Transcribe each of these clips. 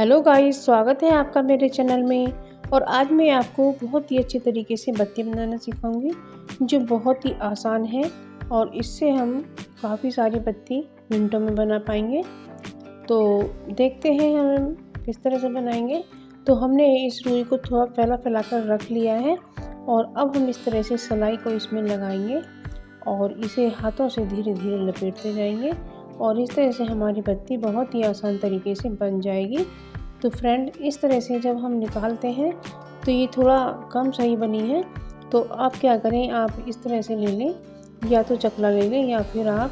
Hello guys, स्वागत है आपका मेरे चैनल में। और आज मैं आपको बहुत ही अच्छे तरीके से बत्ती बनाना सिखाऊंगी जो बहुत ही आसान है और इससे हम काफ़ी सारी बत्ती मिनटों में बना पाएंगे। तो देखते हैं हम किस तरह से बनाएंगे। तो हमने इस रुई को थोड़ा फैला कर रख लिया है और अब हम इस तरह से सिलाई को इसमें लगाएंगे और इसे हाथों से धीरे धीरे लपेटते जाएंगे और इस तरह से हमारी बत्ती बहुत ही आसान तरीके से बन जाएगी। तो फ्रेंड, इस तरह से जब हम निकालते हैं तो ये थोड़ा कम सही बनी है, तो आप क्या करें, आप इस तरह से ले लें, या तो चकला ले लें या फिर आप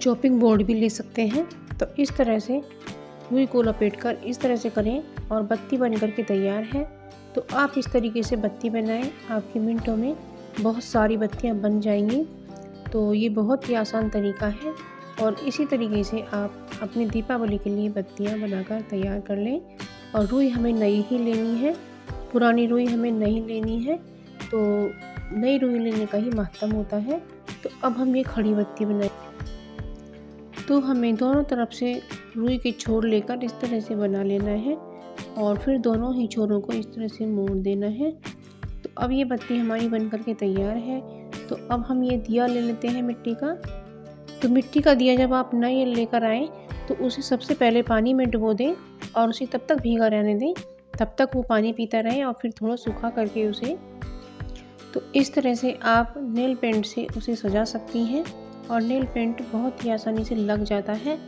चॉपिंग बोर्ड भी ले सकते हैं। तो इस तरह से रुई को लपेटकर इस तरह से करें और बत्ती बन करके तैयार है। तो आप इस तरीके से बत्ती बनाएं, आपके मिनटों में बहुत सारी बत्तियां बन जाएंगी। तो ये बहुत ही आसान तरीका है और इसी तरीके से आप अपनी दीपावली के लिए बत्तियां बनाकर तैयार कर लें। और रुई हमें नई ही लेनी है, पुरानी रुई हमें नहीं लेनी है। तो नई रुई लेने का ही महत्व होता है। तो अब हम ये खड़ी बत्ती बनाएं। तो हमें दोनों तरफ से रुई के छोर लेकर इस तरह से बना लेना है और फिर दोनों ही छोरों को इस तरह से मोड़ देना है। तो अब ये बत्ती हमारी बन करके तैयार है। तो अब हम ये दिया ले लेते हैं मिट्टी का। तो मिट्टी का दिया जब आप नए लेकर आएँ तो उसे सबसे पहले पानी में डुबो दें और उसे तब तक भीगा रहने दें, तब तक वो पानी पीता रहे और फिर थोड़ा सूखा करके उसे, तो इस तरह से आप नेल पेंट से उसे सजा सकती हैं। और नेल पेंट बहुत ही आसानी से लग जाता है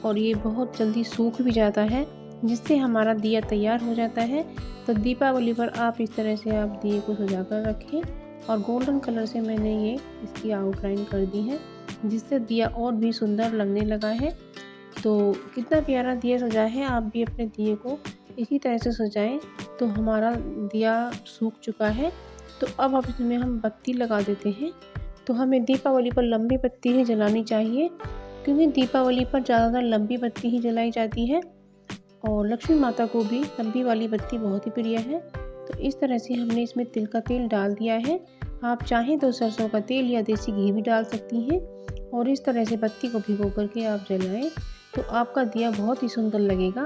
और ये बहुत जल्दी सूख भी जाता है, जिससे हमारा दिया तैयार हो जाता है। तो दीपावली पर आप इस तरह से आप दिए को सजा कर रखें और गोल्डन कलर से मैंने ये इसकी आउटलाइन कर दी है, जिससे दिया और भी सुंदर लगने लगा है। तो कितना प्यारा दिया सजा है, आप भी अपने दिए को इसी तरह से सजाएं। तो हमारा दिया सूख चुका है। तो अब इसमें हम बत्ती लगा देते हैं। तो हमें दीपावली पर लंबी बत्ती ही जलानी चाहिए, क्योंकि दीपावली पर ज़्यादातर लंबी बत्ती ही जलाई जाती है और लक्ष्मी माता को भी लंबी वाली बत्ती बहुत ही प्रिय है। तो इस तरह से हमने इसमें तिल का तेल डाल दिया है। आप चाहें तो सरसों का तेल या देसी घी भी डाल सकती हैं और इस तरह से बत्ती को भिगो करके आप जलाएं तो आपका दिया बहुत ही सुंदर लगेगा।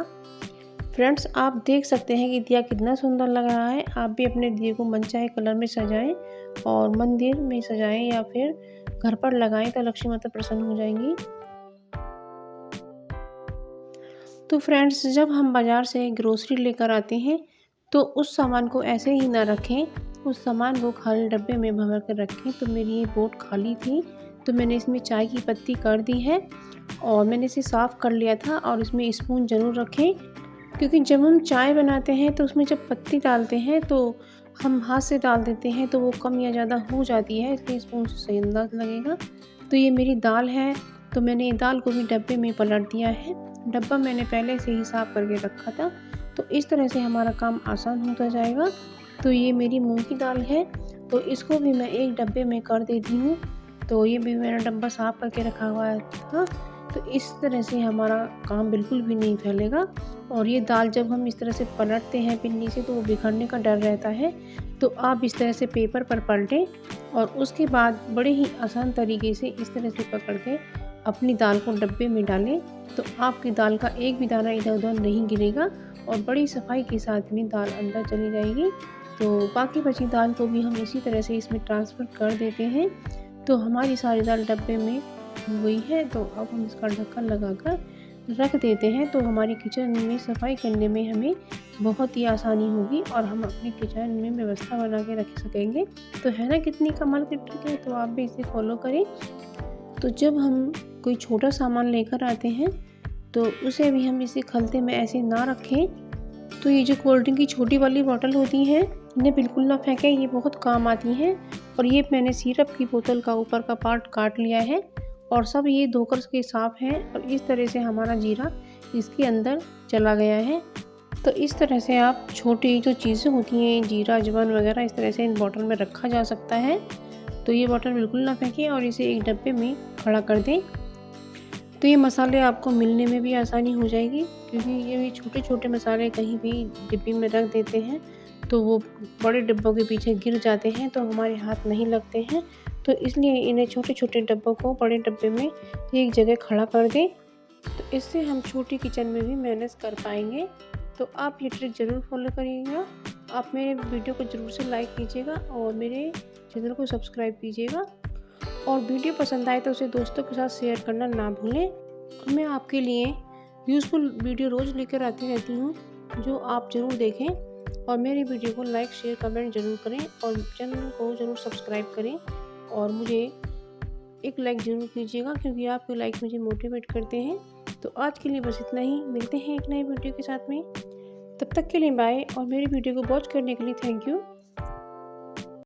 फ्रेंड्स, आप देख सकते हैं कि दिया कितना सुंदर लग रहा है। आप भी अपने दिए को मनचाहे कलर में सजाएं और मंदिर में सजाएं या फिर घर पर लगाएं, तो लक्ष्मी माता प्रसन्न हो जाएंगी। तो फ्रेंड्स, जब हम बाज़ार से ग्रोसरी लेकर आते हैं तो उस सामान को ऐसे ही ना रखें, उस सामान को खाली डब्बे में भर कर रखें। तो मेरी ये बोट खाली थी, तो मैंने इसमें चाय की पत्ती कर दी है और मैंने इसे साफ़ कर लिया था। और इसमें स्पून ज़रूर रखें, क्योंकि जब हम चाय बनाते हैं तो उसमें जब पत्ती डालते हैं तो हम हाथ से डाल देते हैं तो वो कम या ज़्यादा हो जाती है, इसलिए स्पून से सही अंदाज लगेगा। तो ये मेरी दाल है, तो मैंने दाल को भी डब्बे में पलट दिया है। डब्बा मैंने पहले से ही साफ़ करके रखा था, तो इस तरह से हमारा काम आसान होता जाएगा। तो ये मेरी मूंग की दाल है, तो इसको भी मैं एक डब्बे में कर देती हूँ। तो ये भी मेरा डब्बा साफ़ करके रखा हुआ था। तो इस तरह से हमारा काम बिल्कुल भी नहीं फैलेगा। और ये दाल जब हम इस तरह से पलटते हैं पिन्नी से तो वो बिखरने का डर रहता है। तो आप इस तरह से पेपर पर पलटें और उसके बाद बड़े ही आसान तरीके से इस तरह से पकड़ के अपनी दाल को डब्बे में डालें, तो आपकी दाल का एक भी दाना इधर उधर नहीं गिरेगा और बड़ी सफाई के साथ में दाल अंदर चली जाएगी। तो बाकी बची दाल को भी हम इसी तरह से इसमें ट्रांसफ़र कर देते हैं। तो हमारी सारी दाल डब्बे में हो गई है। तो अब हम इसका ढक्कन लगाकर रख देते हैं। तो हमारी किचन में सफाई करने में हमें बहुत ही आसानी होगी और हम अपनी किचन में व्यवस्था बना के रख सकेंगे। तो है ना कितनी कमाल की ट्रिक है, तो आप भी इसे फॉलो करें। तो जब हम कोई छोटा सामान लेकर आते हैं तो उसे भी हम इसे खलते में ऐसे ना रखें। तो ये जो कोल्ड ड्रिंक की छोटी वाली बोतल होती हैं, इन्हें बिल्कुल ना फेंकें, ये बहुत काम आती हैं। और ये मैंने सिरप की बोतल का ऊपर का पार्ट काट लिया है और सब ये धोकर के साफ़ हैं और इस तरह से हमारा जीरा इसके अंदर चला गया है। तो इस तरह से आप छोटी जो चीज़ें होती हैं, जीरा अजवाइन वगैरह, इस तरह से इन बॉटल में रखा जा सकता है। तो ये बॉटल बिल्कुल ना फेंकें और इसे एक डब्बे में खड़ा कर दें। तो ये मसाले आपको मिलने में भी आसानी हो जाएगी, क्योंकि ये छोटे छोटे मसाले कहीं भी डिब्बी में रख देते हैं तो वो बड़े डिब्बों के पीछे गिर जाते हैं, तो हमारे हाथ नहीं लगते हैं। तो इसलिए इन्हें छोटे छोटे डब्बों को बड़े डब्बे में एक जगह खड़ा कर दें। तो इससे हम छोटी किचन में भी मैनेज कर पाएंगे। तो आप ये ट्रिक ज़रूर फॉलो करिएगा। आप मेरे वीडियो को ज़रूर से लाइक कीजिएगा और मेरे चैनल को सब्सक्राइब कीजिएगा, और वीडियो पसंद आए तो उसे दोस्तों के साथ शेयर करना ना भूलें। मैं आपके लिए यूज़फुल वीडियो रोज़ लेकर आती रहती हूँ, जो आप ज़रूर देखें, और मेरी वीडियो को लाइक शेयर कमेंट ज़रूर करें और चैनल को ज़रूर सब्सक्राइब करें, और मुझे एक लाइक ज़रूर कीजिएगा, क्योंकि आपके लाइक मुझे मोटिवेट करते हैं। तो आज के लिए बस इतना ही, मिलते हैं एक नए वीडियो के साथ में। तब तक के लिए बाय, और मेरी वीडियो को वॉच करने के लिए थैंक यू।